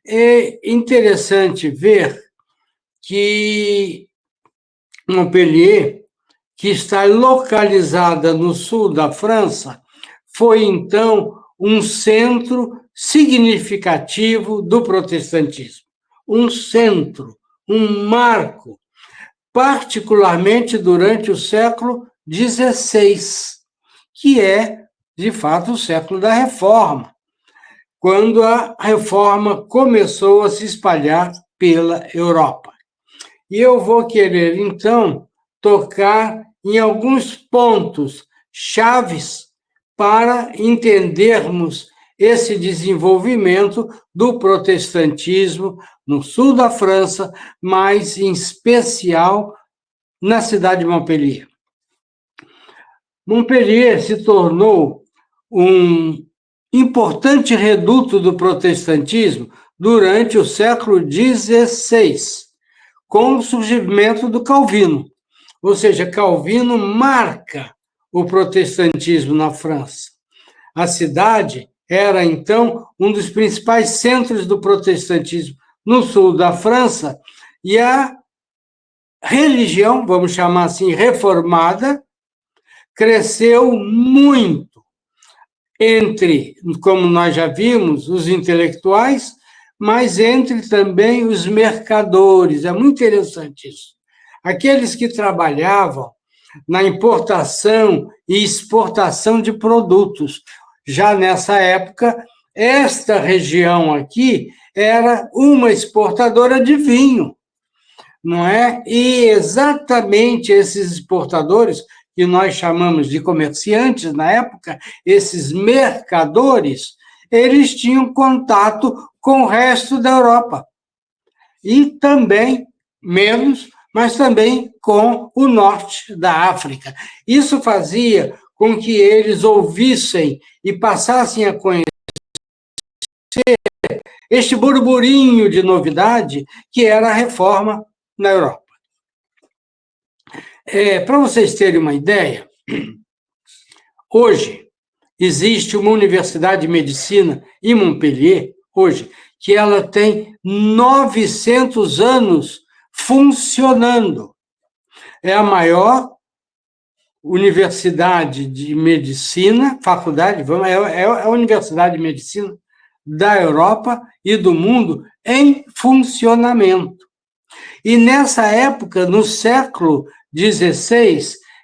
É interessante ver que Montpellier, que está localizada no sul da França, foi, então, um centro significativo do protestantismo. Um centro, um marco, particularmente durante o século XVI, que é, de fato, o século da Reforma, quando a Reforma começou a se espalhar pela Europa. E eu vou querer, então, tocar em alguns pontos chaves para entendermos esse desenvolvimento do protestantismo no sul da França, mas em especial na cidade de Montpellier. Montpellier se tornou um importante reduto do protestantismo durante o século XVI, com o surgimento do Calvino. Ou seja, Calvino marca o protestantismo na França. A cidade era, então, um dos principais centros do protestantismo no sul da França, e a religião, vamos chamar assim, reformada, cresceu muito entre, como nós já vimos, os intelectuais, mas entre também os mercadores. É muito interessante isso. Aqueles que trabalhavam na importação e exportação de produtos. Já nessa época, esta região aqui era uma exportadora de vinho, não é? E exatamente esses exportadores, que nós chamamos de comerciantes na época, esses mercadores, eles tinham contato com o resto da Europa. E também, menos, mas também com o norte da África. Isso fazia com que eles ouvissem e passassem a conhecer este burburinho de novidade que era a reforma na Europa. Para vocês terem uma ideia, hoje existe uma universidade de medicina em Montpellier, hoje, que ela tem 900 anos funcionando. É a maior universidade de medicina, faculdade, é a universidade de medicina da Europa e do mundo em funcionamento. E nessa época, no século XVI,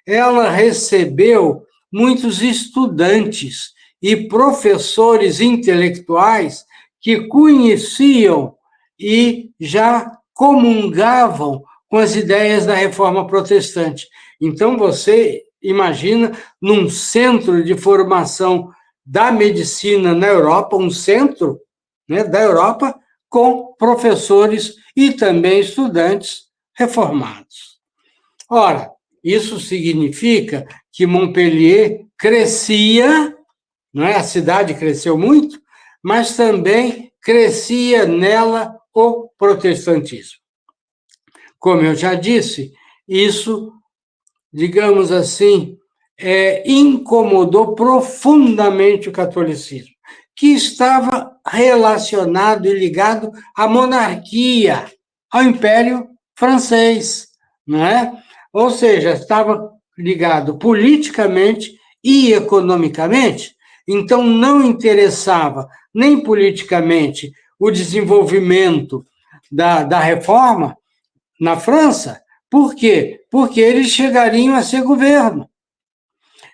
ela recebeu muitos estudantes e professores intelectuais que conheciam e já comungavam com as ideias da Reforma Protestante. Então, você imagina, num centro de formação da medicina na Europa, um centro, né, da Europa, com professores e também estudantes reformados. Ora, isso significa que Montpellier crescia, não é? A cidade cresceu muito, mas também crescia nela o protestantismo. Como eu já disse, isso, digamos assim, incomodou profundamente o catolicismo, que estava relacionado e ligado à monarquia, ao Império Francês, não é? Ou seja, estava ligado politicamente e economicamente, então não interessava nem politicamente o desenvolvimento da reforma na França. Por quê? Porque eles chegariam a ser governo.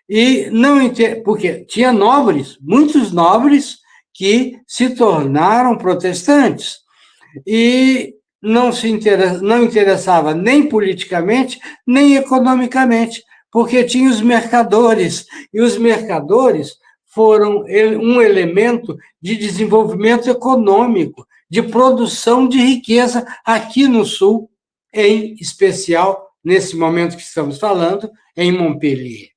E não porque tinha nobres, muitos nobres, que se tornaram protestantes. E não interessava nem politicamente, nem economicamente, porque tinha os mercadores. E os mercadores foram um elemento de desenvolvimento econômico, de produção de riqueza aqui no Sul, em especial, nesse momento que estamos falando, em Montpellier.